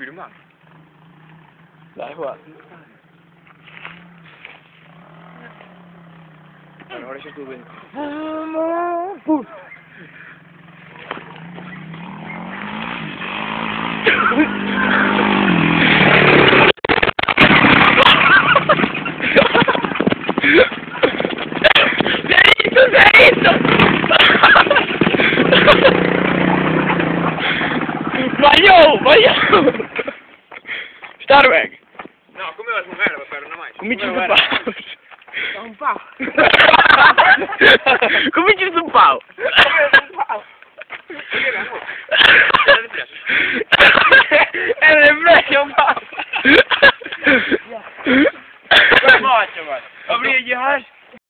filmar. Dai, qua. Ora c'è tu bene. Sbagliamo! Starweg! No, come va su merda per una mai? Cominci su Pau! Un pau! Cominci su Pau! È l'impressione un pau! Come faccio, guarda? Apri gli occhi!